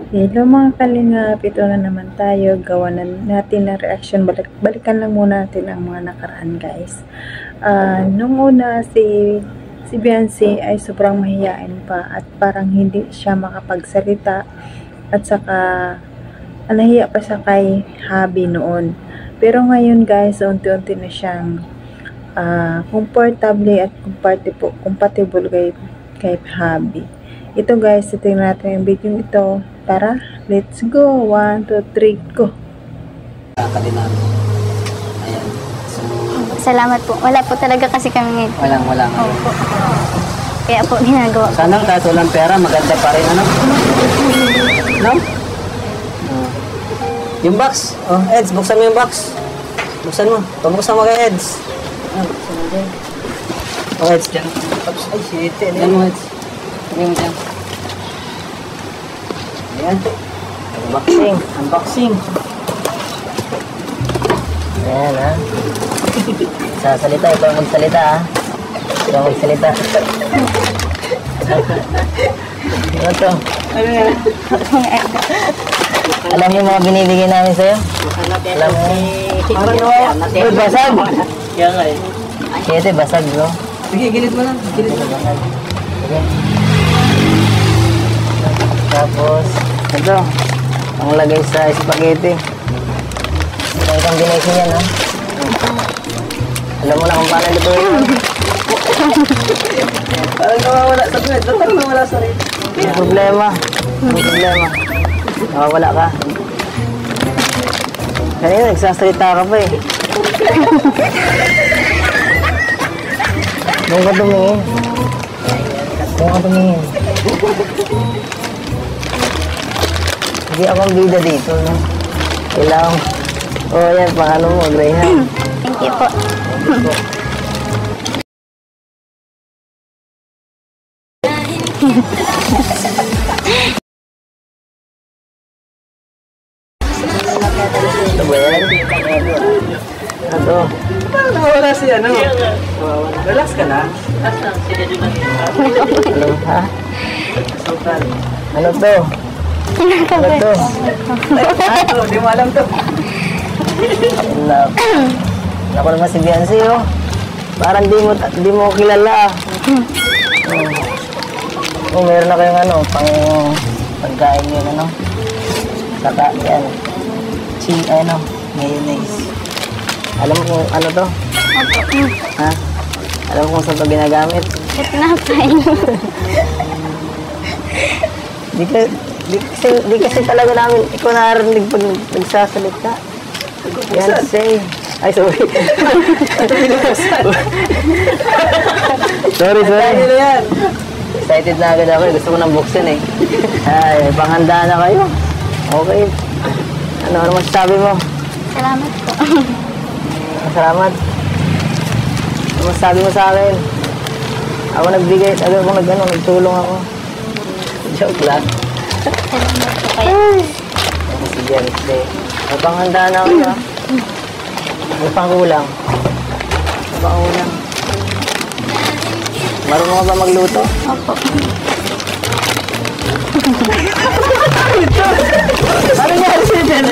Hello mga kalingap, ito na naman tayo, gawa na natin ng reaction, balikan lang muna natin ang mga nakaraan guys. Nung una si Beyonce ay sobrang mahiyain pa at parang hindi siya makapagsalita at saka nahiya pa siya kay Habi noon. Pero ngayon guys, unti-unti na siyang comfortable at compatible kay Habi. Ito guys, tingnan natin yung video ito. Tara, let's go. 1, 2, 3, go. Kalinam. Ayan. So, salamat po. Wala po talaga kasi kami ngayon. walang. Opo. Kaya po ginagawa. Sana kahit walang pera, maganda pa rin, ano? No? Yung box. Oh, Eds, buksan mo yung box. Buksan mo. Pabuksan mo kay Eds. Buksan mo dyan. Oh, Eds, dyan. Ay, shit. Dyan mo, Eds. Tingnan mo dyan. Ayan. Unboxing. Ayan, ha. Sasalita. Ito ang magsalita, ha. Ano to? Alam niyo mga binibigay namin sa'yo? Alam mo? Uy, basag! Kaya nga eh. Kaya basag, bro. Sige, gilid mo lang. Sige. Tapos, ito. Ang lagay sa spaghetti. Ito ang combination yan, ha? Alam mo na kung paano ito yun. Parang nawawala sa bread. Parang nawawala sa rin. May problema. Nawawala ka. Kanina, nagsasalita ka pa eh. Doon ka tumingin. Hindi akong bida dito, no? Kailangan. Oh, yan. Paano mo, Greyhound? Thank you po. Ito ba yan? Ito. Parang nawala si ano? Relax ka na? Ano, ha? Ano to? Di mo alam to. Ako naman si Beyonce, oh. Parang di mo kilala. Oh, meron na kayong ano, pagkain yun, ano. Saka, yan. Mayonnaise. Alam mo kung ano to? Ha? Alam mo kung saan ito ginagamit? Di kasi talaga namin ikaw narinig pag nagsasalita. Yan, say. Ay, sorry. sorry. Excited na agad ako. Gusto ko nang buksin eh. Ay, panghanda na kayo. Okay. Ano masasabi mo? Salamat po. Salamat. Ano masasabi mo sa akin? Ako nagbigay, nagtulong ako. Joke lang. Salamat po kayo. Sige, may panghanda na ako, ha? May pangkulang. Marunong ka ba magluto? Opo. Ano nga siya dyan?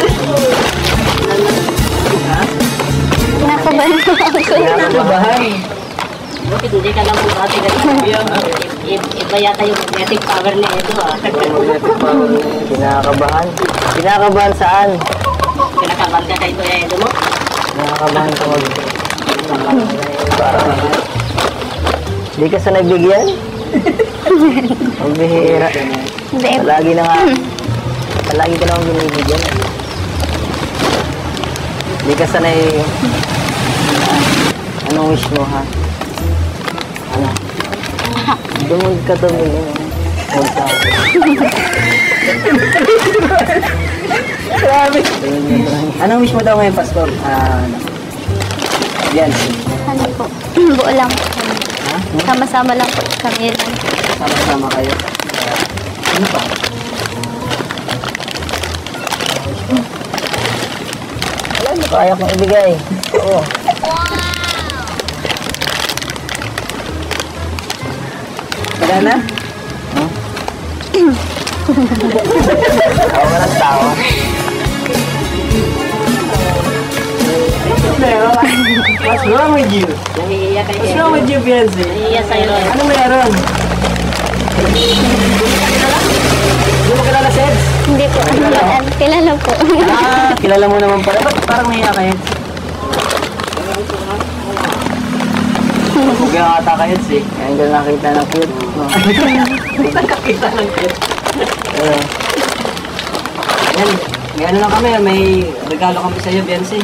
Kinakabahan po ako. Kinakabahan? Bakit hindi ka lang po dati iba yata yung magnetic power na ito Magnetic power. Kinakabahan saan? Kinakabahan ka kayo ito mo? Kinakabahan ka parang hindi ka sanay bigyan? Ang bihira. Palagi ka naman binibigyan. Hindi ka sanay. Anong wish mo, ha? Ano? Dumod ka tumingin. Grabe. Anong wish mo daw ngayon, Pastor? Yan. Ano po? Buo lang po. Ha? Sama-sama lang po kami lang. Sama-sama kayo. Ano pa? Wala mo kaya kong ibigay. Oo. Wala na? Huh? Tawa ka ng tawa. What's wrong with you? Nahihiya kay What's wrong with you, Biancy? Nahihiya sa'yo. Ano meron? Hindi mo kilala si Eds? Hindi po. Kilala po. Kilala mo naman pala. Ba't parang nahiya ka, Eds? Huwag yung ata ka, Eds eh. Kaya hindi nakakita ng cute. Nakakita ng cute. Yan, may ano lang kami, may regalo kami sa'yo, Biancy.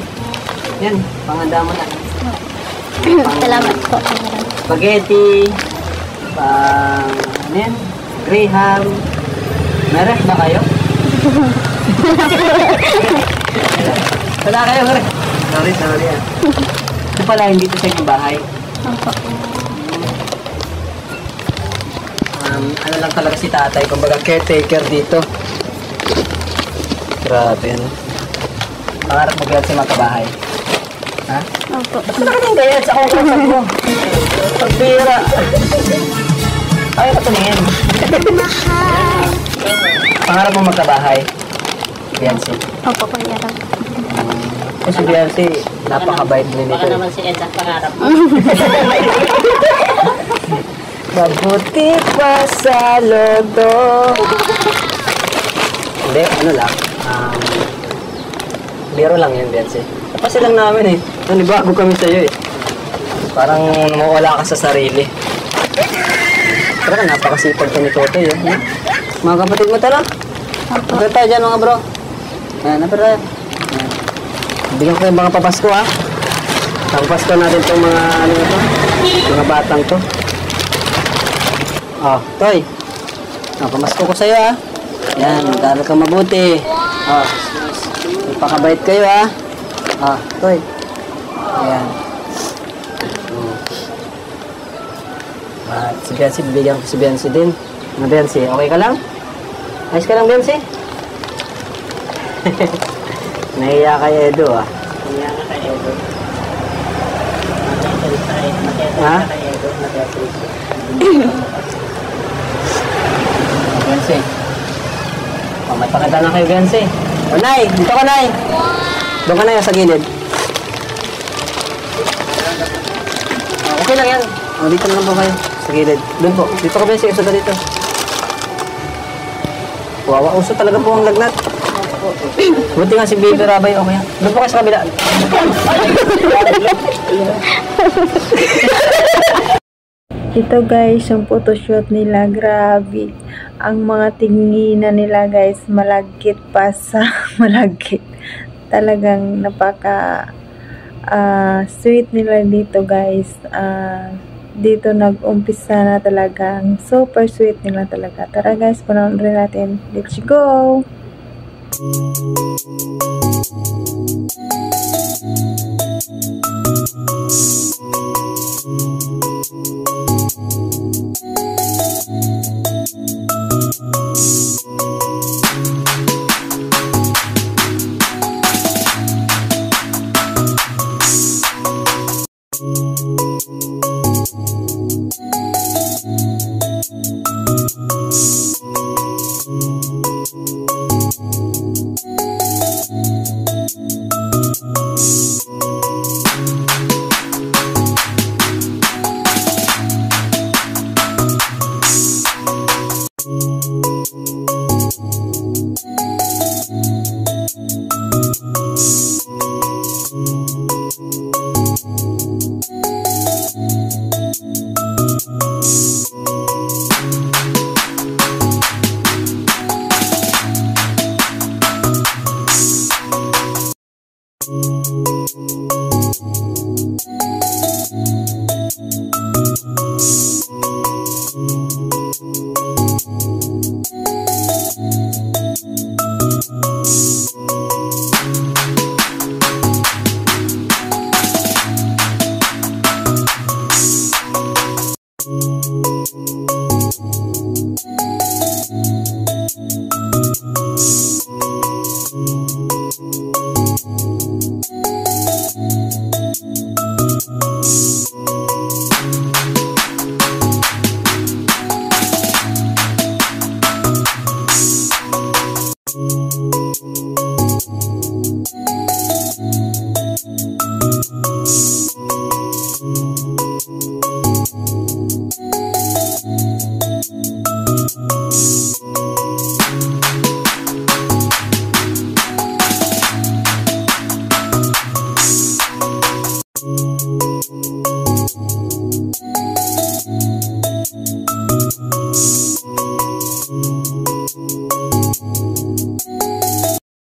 Yan, panganda mo na. Salamat po. Spaghetti, ano yan? Graham. Meron ba kayo? Wala kayo, meron. Sorry yan. Ito pala, hindi ito sa inyong bahay. Opo. Ano lang talaga si tatay, kumbaga caretaker dito. Grabe, ano? Pangarap mo ganyan sa mga kabahay. Ha? Opo. Ba't ka nakating kaya? Sa akong kasag mo. Pagbira. Ayaw ka tumingin. Pangarap mo magkabahay. Beyonce. Opo, Kuya Rob. Kasi Beyonce, napakabait din Baka nito. naman si Ed ang pangarap mo. Mabuti pa sa lodo. Hindi, ano lang. Biro lang yun, Beyonce. Kasi lang namin eh. Nanibago kami sa'yo eh. Parang mawala ka sa sarili. Pero napakasipag ka ni Totoy eh. Mga kapatid mo tala. Napira tayo dyan mga bro. Yan, napira tayo. Yan. Bigyan ko yung mga papasko ha. Papasko natin itong mga ano ito. Mga batang to. Oh, Toy. Pamasko ko sa'yo ha. Yan, mag-aaral ka mabuti. Oh, ipakabait kayo ha. Ah, Toy. Ayan. At si Biancy, bibigyan ko si Biancy din. Ano Biancy, okay ka lang? Ayos ka lang Biancy? Nahiya kay Edo ah. Nahihiya ka kay Edo. Ha? Biancy. Oh, may pakita na kayo Biancy. O Nay, dito ka Nay. Doon ka na sa gilid. Okay lang yan. O, dito na lang po kayo. Sa gilid. Doon po. Dito ka ba siya? Uso ka dito. Wawa. Uso talaga po ang lagnat. Buti nga si Baby Rabay. Okay yan. Doon po kayo sa kabila. Ito guys, yung photoshoot nila. Grabe. Ang mga tinginan nila guys, malagkit pa sa malagkit. Talagang napaka sweet nila dito guys. Dito nag-umpisa na talagang super sweet nila talaga. Tara guys, panoorin natin. Let's go!